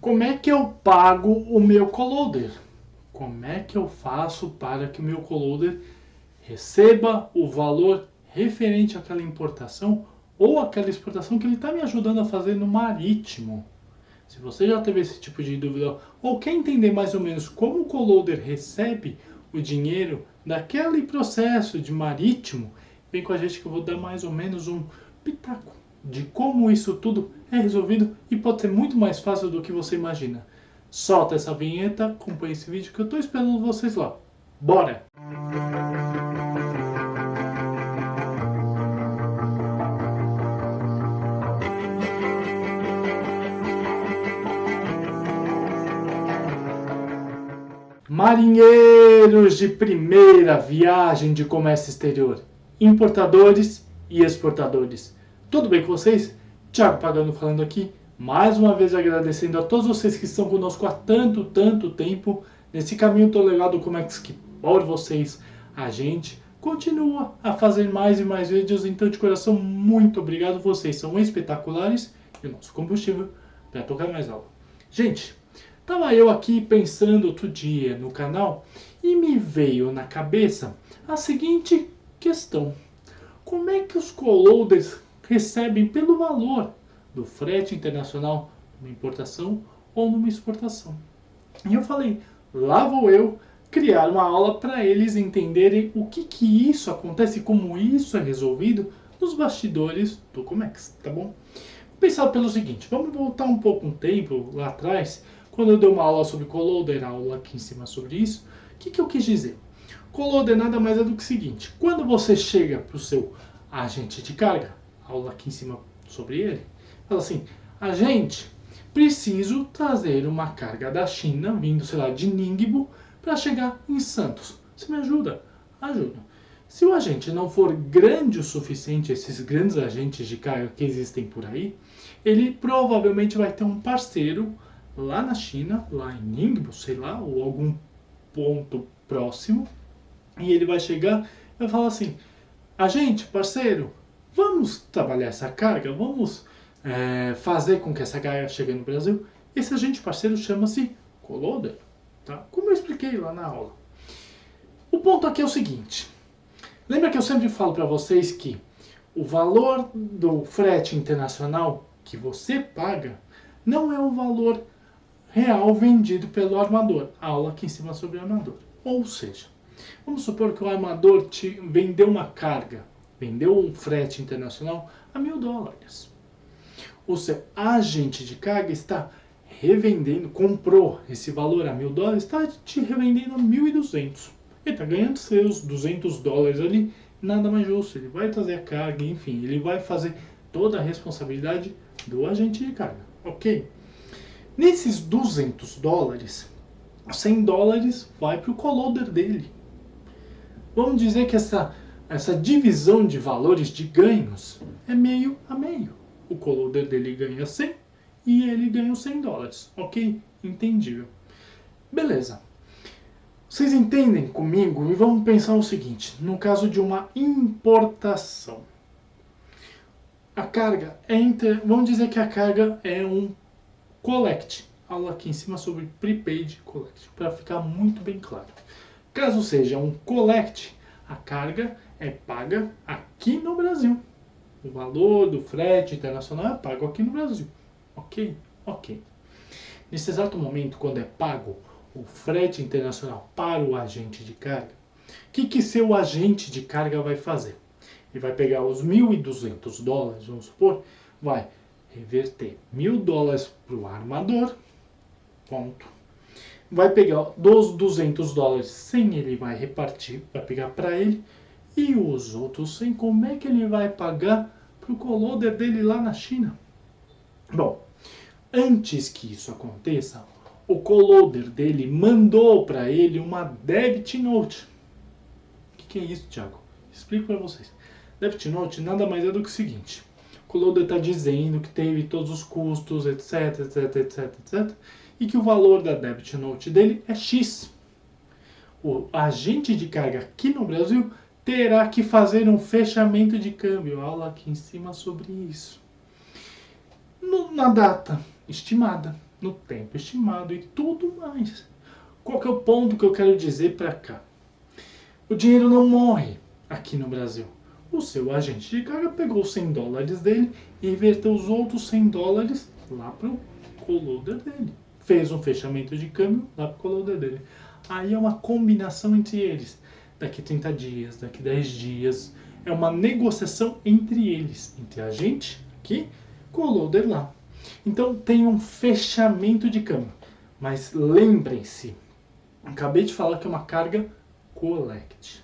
Como é que eu pago o meu coloader? Como é que eu faço para que o meu coloader receba o valor referente àquela importação ou àquela exportação que ele está me ajudando a fazer no marítimo? Se você já teve esse tipo de dúvida ou quer entender mais ou menos como o coloader recebe o dinheiro daquele processo de marítimo, vem com a gente que eu vou dar mais ou menos um pitaco de como isso tudo é resolvido e pode ser muito mais fácil do que você imagina. Solta essa vinheta, acompanha esse vídeo que eu estou esperando vocês lá. Bora! Marinheiros de primeira viagem de comércio exterior, importadores e exportadores. Tudo bem com vocês? Thiago Pagano falando aqui, mais uma vez agradecendo a todos vocês que estão conosco há tanto tempo nesse caminho tão legal do Comex que por vocês a gente continua a fazer mais e mais vídeos, então de coração muito obrigado, vocês são espetaculares e o nosso combustível para tocar mais aula. Gente, estava eu aqui pensando outro dia no canal e me veio na cabeça a seguinte questão: como é que os coloaders recebem pelo valor do frete internacional numa importação ou numa exportação? E eu falei, lá vou eu criar uma aula para eles entenderem o que isso acontece e como isso é resolvido nos bastidores do Comex, tá bom? Vou pensar pelo seguinte, vamos voltar um pouco um tempo lá atrás, quando eu dei uma aula sobre coloader, aula aqui em cima sobre isso, o que eu quis dizer? Coloader nada mais é do que o seguinte, quando você chega para o seu agente de carga, aula aqui em cima sobre ele, fala assim, agente, preciso trazer uma carga da China, vindo, sei lá, de Ningbo, para chegar em Santos. Você me ajuda? Ajuda. Se o agente não for grande o suficiente, esses grandes agentes de carga que existem por aí, ele provavelmente vai ter um parceiro lá na China, lá em Ningbo, sei lá, ou algum ponto próximo, e ele vai chegar e vai falar assim, agente, parceiro, vamos trabalhar essa carga, vamos fazer com que essa carga chegue no Brasil. Esse agente parceiro chama-se coloader, tá? Como eu expliquei lá na aula. O ponto aqui é o seguinte, lembra que eu sempre falo para vocês que o valor do frete internacional que você paga não é o valor real vendido pelo armador. A aula aqui em cima sobre o armador. Ou seja, vamos supor que o armador te vendeu uma carga, vendeu um frete internacional a $1.000. O seu agente de carga está revendendo, comprou esse valor a $1.000, está te revendendo a 1.200. Ele está ganhando seus $200 ali, nada mais justo. Ele vai trazer a carga, enfim, ele vai fazer toda a responsabilidade do agente de carga, ok? Nesses $200, $100 vai para o coloader dele. Vamos dizer que essa divisão de valores de ganhos é meio a meio. O coloader dele ganha 100 e ele ganha os $100, ok? Entendível. Beleza. Vocês entendem comigo? E vamos pensar o seguinte, no caso de uma importação. A carga vamos dizer que a carga é um collect. Aula aqui em cima sobre prepaid collect, para ficar muito bem claro. Caso seja um collect, a carga é paga aqui no Brasil. O valor do frete internacional é pago aqui no Brasil. Ok? Ok. Nesse exato momento, quando é pago o frete internacional para o agente de carga, o que seu agente de carga vai fazer? Ele vai pegar os $1.200, vamos supor, vai reverter $1.000 para o armador, ponto. Vai pegar dos $200, 100 ele vai repartir, vai pegar para ele, e os outros 100, como é que ele vai pagar para o coloader dele lá na China? Bom, antes que isso aconteça, o coloader dele mandou para ele uma debit note. O que é isso, Thiago? Explico para vocês. Debit note nada mais é do que o seguinte. O coloader está dizendo que teve todos os custos, etc. E que o valor da debit note dele é X. O agente de carga aqui no Brasil terá que fazer um fechamento de câmbio. Aula aqui em cima sobre isso. Na data estimada. no tempo estimado e tudo mais. Qual que é o ponto que eu quero dizer para cá? O dinheiro não morre aqui no Brasil. O seu agente de carga pegou os 100 dólares dele e reverteu os outros 100 dólares lá para o coloader dele. Fez um fechamento de câmbio lá para o coloader dele. Aí é uma combinação entre eles. Daqui 30 dias, daqui 10 dias. É uma negociação entre eles. Entre a gente aqui, coloader lá. Então tem um fechamento de câmbio. Mas lembrem-se, acabei de falar que é uma carga collect.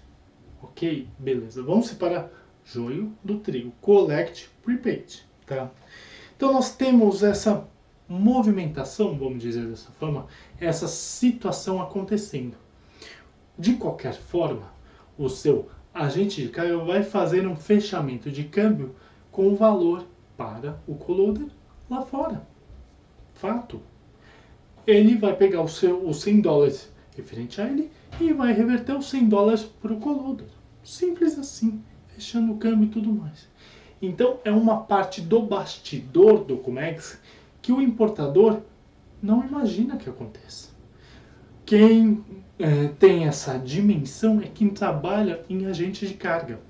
Ok? Beleza. Vamos separar joio do trigo. Collect, prepaid. Tá? Então nós temos essa movimentação, vamos dizer dessa forma, essa situação acontecendo. De qualquer forma, o seu agente de carga vai fazer um fechamento de câmbio com o valor para o coloader lá fora. Fato. Ele vai pegar os 100 dólares referente a ele e vai reverter os 100 dólares para o coloader. Simples assim, fechando o câmbio e tudo mais. Então é uma parte do bastidor do Comex que o importador não imagina que aconteça. Quem tem essa dimensão é quem trabalha em agente de carga.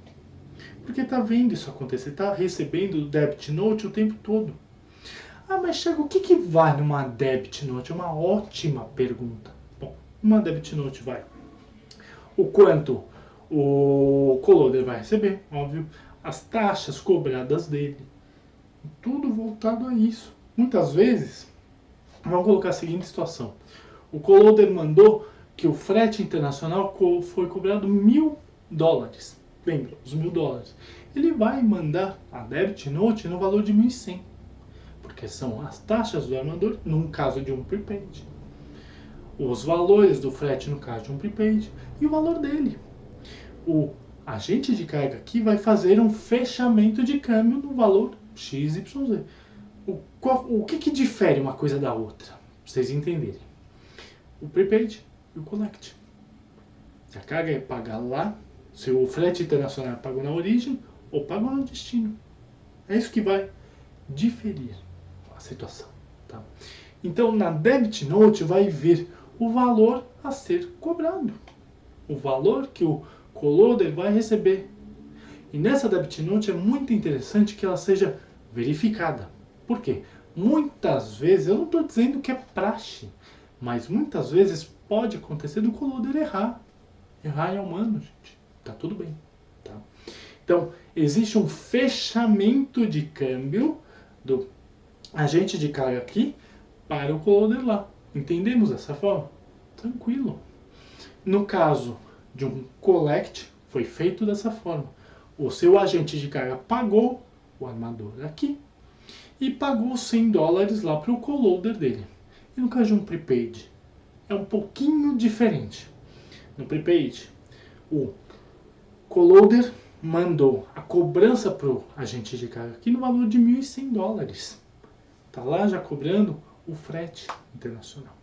Porque está vendo isso acontecer, está recebendo o debit note o tempo todo. Ah, mas Thiago, o que vai numa debit note? É uma ótima pergunta. Bom, uma debit note vai o quanto o coloader vai receber, óbvio, as taxas cobradas dele, tudo voltado a isso. Muitas vezes, vamos colocar a seguinte situação: o coloader mandou que o frete internacional foi cobrado $1.000. Lembra, os $1.000. Ele vai mandar a debit note no valor de 1.100, porque são as taxas do armador, num caso de um prepaid, os valores do frete no caso de um prepaid e o valor dele. O agente de carga aqui vai fazer um fechamento de câmbio no valor XYZ. O que difere uma coisa da outra? Pra vocês entenderem. O prepaid e o collect. Se a carga é paga lá, se o frete internacional é pago na origem ou pago no destino. É isso que vai diferir a situação. Tá? Então, na debit note vai vir o valor a ser cobrado. O valor que o coloader vai receber. E nessa debit note é muito interessante que ela seja verificada. Por quê? Muitas vezes, eu não estou dizendo que é praxe, mas muitas vezes pode acontecer do coloader errar. Errar é humano, gente. Tá tudo bem. Tá? Então, existe um fechamento de câmbio do agente de carga aqui para o coloader lá. Entendemos dessa forma? Tranquilo. No caso de um collect, foi feito dessa forma. O seu agente de carga pagou o armador aqui e pagou $100 lá para o coloader dele. E no caso de um prepaid, é um pouquinho diferente. No prepaid, o coloader mandou a cobrança para o agente de carga aqui no valor de $1.100. Está lá já cobrando o frete internacional.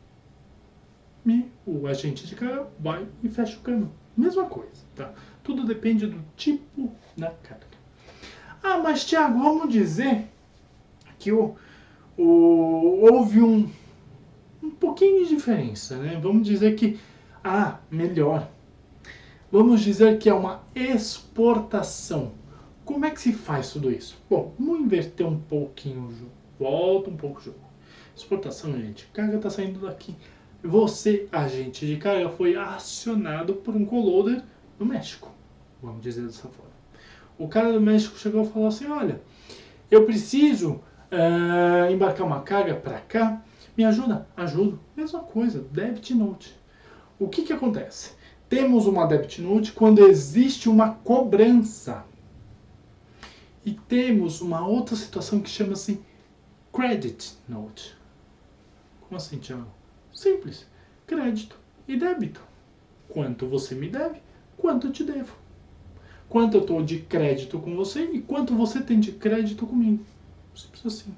E o agente de carga vai e fecha o câmbio. Mesma coisa, tá? Tudo depende do tipo da carga. Ah, mas Thiago, vamos dizer que houve um pouquinho de diferença, né? Vamos dizer que, melhor. Vamos dizer que é uma exportação. Como é que se faz tudo isso? Bom, vamos inverter um pouquinho o jogo. Volta um pouco o jogo. Exportação, gente. Carga está saindo daqui. Você, agente de carga, foi acionado por um coloader no México. Vamos dizer dessa forma. O cara do México chegou e falou assim: olha, eu preciso embarcar uma carga para cá. Me ajuda? Ajudo. Mesma coisa, debit note. O que acontece? Temos uma debit note quando existe uma cobrança. E temos uma outra situação que chama-se credit note. Como assim, Thiago? Simples. Crédito e débito. Quanto você me deve, quanto eu te devo. Quanto eu estou de crédito com você e quanto você tem de crédito comigo. Simples assim.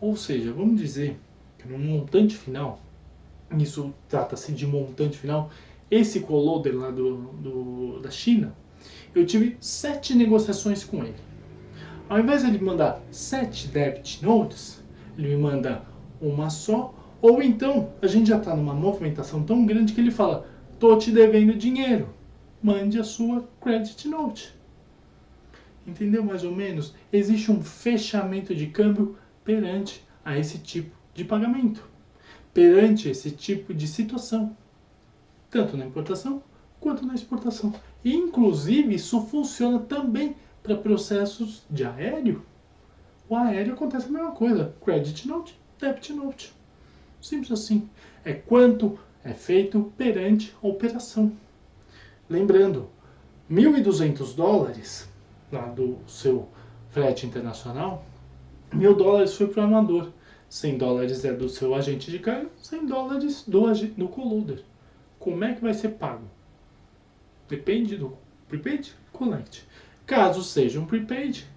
Ou seja, vamos dizer que no montante final, isso trata-se de montante final, esse coloader lá da China, eu tive 7 negociações com ele. Ao invés de ele mandar 7 debit notes, ele me manda uma só Ou então, a gente já está numa movimentação tão grande que ele fala, tô te devendo dinheiro, mande a sua credit note. Entendeu mais ou menos? Existe um fechamento de câmbio perante a esse tipo de pagamento, perante esse tipo de situação, tanto na importação quanto na exportação. E, inclusive, isso funciona também para processos de aéreo. O aéreo acontece a mesma coisa, credit note, debit note. Simples assim. É quanto é feito perante a operação. Lembrando, $1.200 lá do seu frete internacional, $1.000 foi para o armador, $100 é do seu agente de carga, $100 do co-loader. Como é que vai ser pago? Depende do prepaid, collect. Caso seja um prepaid,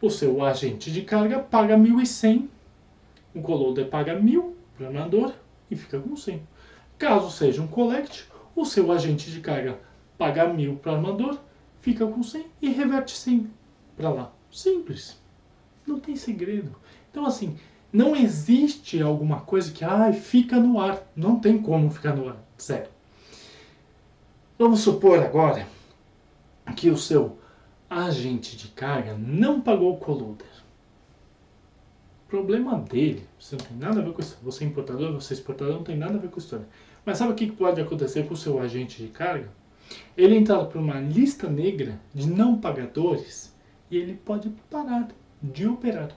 o seu agente de carga paga 1.100, o co-loader paga 1.000 para o armador e fica com 100. Caso seja um collect, o seu agente de carga paga 1.000 para o armador, fica com 100 e reverte 100 para lá. Simples. Não tem segredo. Então, assim, não existe alguma coisa que fica no ar. Não tem como ficar no ar. Sério. Vamos supor agora que o seu agente de carga não pagou o co-loader. Problema dele. Você não tem nada a ver com isso. Você é importador, você é exportador, não tem nada a ver com a história. Mas sabe o que pode acontecer com o seu agente de carga? Ele entrar por uma lista negra de não pagadores e ele pode parar de operar.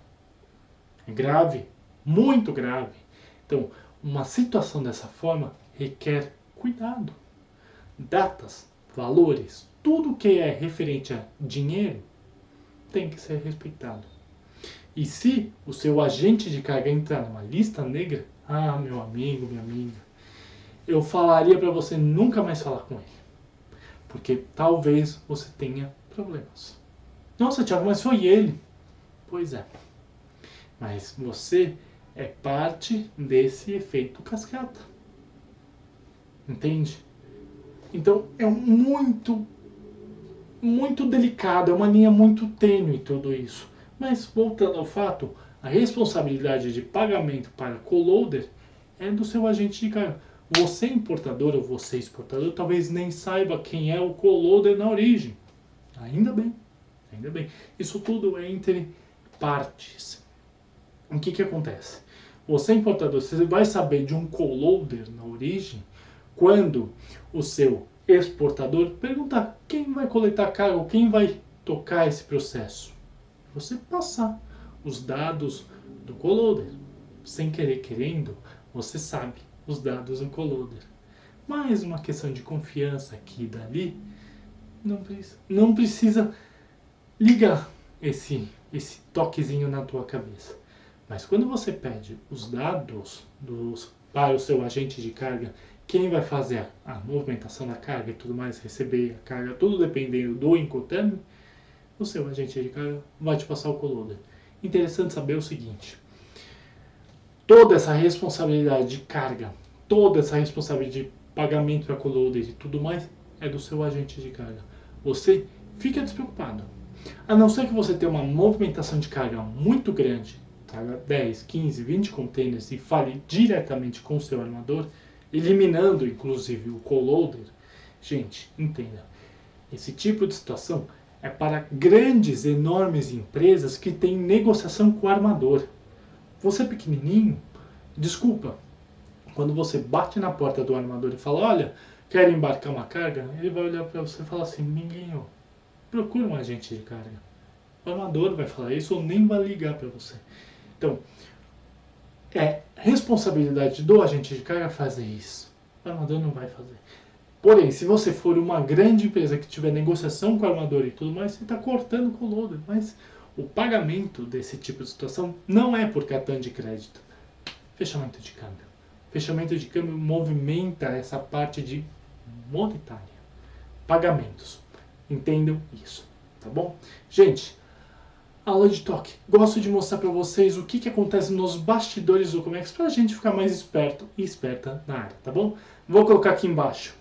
É grave, muito grave. Então, uma situação dessa forma requer cuidado. Datas, valores, tudo que é referente a dinheiro tem que ser respeitado. E se o seu agente de carga entrar numa lista negra, meu amigo, minha amiga, eu falaria para você nunca mais falar com ele. Porque talvez você tenha problemas. Nossa, Thiago, mas foi ele. Pois é. Mas você é parte desse efeito cascata. Entende? Então é muito delicado, é uma linha muito tênue tudo isso. Mas voltando ao fato, a responsabilidade de pagamento para co-loader é do seu agente de carga. Você importador ou você exportador talvez nem saiba quem é o co-loader na origem. Ainda bem, ainda bem. Isso tudo é entre partes. O que acontece? Você importador, você vai saber de um co-loader na origem quando o seu exportador perguntar quem vai coletar carga ou quem vai tocar esse processo. Você passar os dados do co-loader. Sem querer querendo, você sabe os dados do co-loader. Mais uma questão de confiança aqui e dali, não precisa ligar esse toquezinho na tua cabeça. Mas quando você pede os dados para o seu agente de carga, quem vai fazer a movimentação da carga e tudo mais, receber a carga, tudo dependendo do Incoterm, o seu agente de carga vai te passar o co-loader. Interessante saber o seguinte: toda essa responsabilidade de carga, toda essa responsabilidade de pagamento para co-loader e tudo mais é do seu agente de carga. Você fica despreocupado. A não ser que você tenha uma movimentação de carga muito grande, 10, 15, 20 containers e fale diretamente com o seu armador, eliminando inclusive o co-loader. Gente, entenda, esse tipo de situação é para grandes, enormes empresas que têm negociação com o armador. Você pequenininho, desculpa, quando você bate na porta do armador e fala, olha, quero embarcar uma carga, ele vai olhar para você e falar assim, amiguinho, procura um agente de carga. O armador vai falar isso ou nem vai ligar para você. Então, é responsabilidade do agente de carga fazer isso. O armador não vai fazer. Porém, se você for uma grande empresa que tiver negociação com o armador e tudo mais, você está cortando com o loader. Mas o pagamento desse tipo de situação não é por cartão de crédito. Fechamento de câmbio. Fechamento de câmbio movimenta essa parte de monetária. Pagamentos. Entendam isso, tá bom? Gente, aula de toque. Gosto de mostrar para vocês o que acontece nos bastidores do Comex para a gente ficar mais esperto e esperta na área, tá bom? Vou colocar aqui embaixo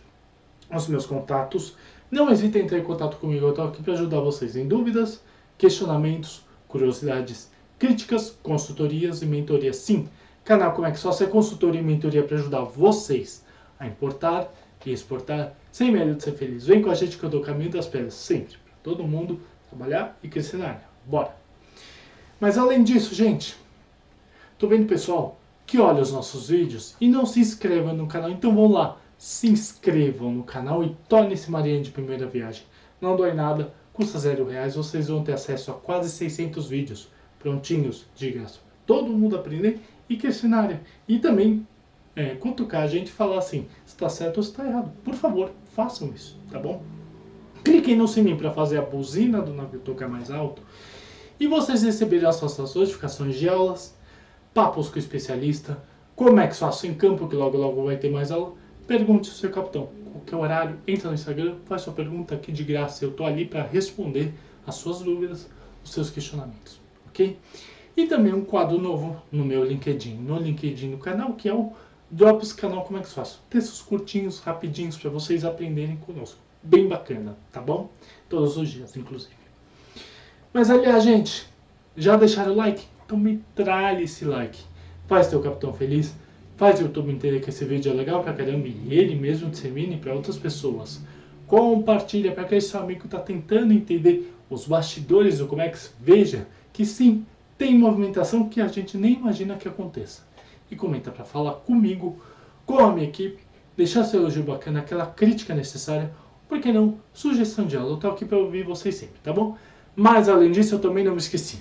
os meus contatos. Não hesitem em entrar em contato comigo, eu estou aqui para ajudar vocês em dúvidas, questionamentos, curiosidades, críticas, consultorias e mentorias. Sim, Canal Como é que Sócio é consultoria e mentoria para ajudar vocês a importar e exportar sem medo de ser feliz. Vem com a gente que eu dou o caminho das pedras sempre. Para todo mundo trabalhar e crescer na área. Bora! Mas além disso, gente, tô vendo pessoal que olha os nossos vídeos e não se inscreva no canal. Então vão lá, se inscrevam no canal e tornem-se marinha de primeira viagem. Não dói nada, custa R$0. Vocês vão ter acesso a quase 600 vídeos prontinhos de graça. Todo mundo aprender e crescer na área. E também cutucar a gente e falar assim, se está certo ou se está errado. Por favor, façam isso, tá bom? Cliquem no sininho para fazer a buzina do navio tocar mais alto. E vocês receberão as suas notificações de aulas, papos com o especialista, como é que faço em campo, que logo logo vai ter mais aula. Pergunte ao seu capitão. Qualquer horário, entra no Instagram, faz sua pergunta aqui de graça. Eu tô ali para responder as suas dúvidas, os seus questionamentos, ok? E também um quadro novo no meu LinkedIn, no canal, que é o Drops Canal Como é que faço. Textos curtinhos, rapidinhos, para vocês aprenderem conosco. Bem bacana, tá bom? Todos os dias, inclusive. Mas aliás, gente, já deixaram o like? Então metralhe esse like. Faz teu capitão feliz. Faz o YouTube entender que esse vídeo é legal pra caramba e ele mesmo dissemine para outras pessoas. Compartilha para aquele seu amigo que está tentando entender os bastidores do Comex. Veja que sim, tem movimentação que a gente nem imagina que aconteça. E comenta para falar comigo, com a minha equipe, deixar seu elogio bacana, aquela crítica necessária, por que não, sugestão de aula. Eu tô aqui para ouvir vocês sempre, tá bom? Mas além disso, eu também não me esqueci.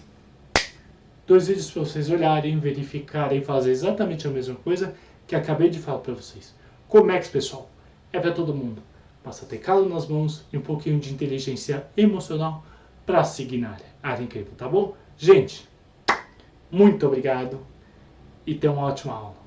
2 vídeos para vocês olharem, verificarem, fazer exatamente a mesma coisa que acabei de falar para vocês. Comex, pessoal, é para todo mundo. Basta ter calo nas mãos e um pouquinho de inteligência emocional para seguir na área incrível, tá bom? Gente, muito obrigado e tenham uma ótima aula.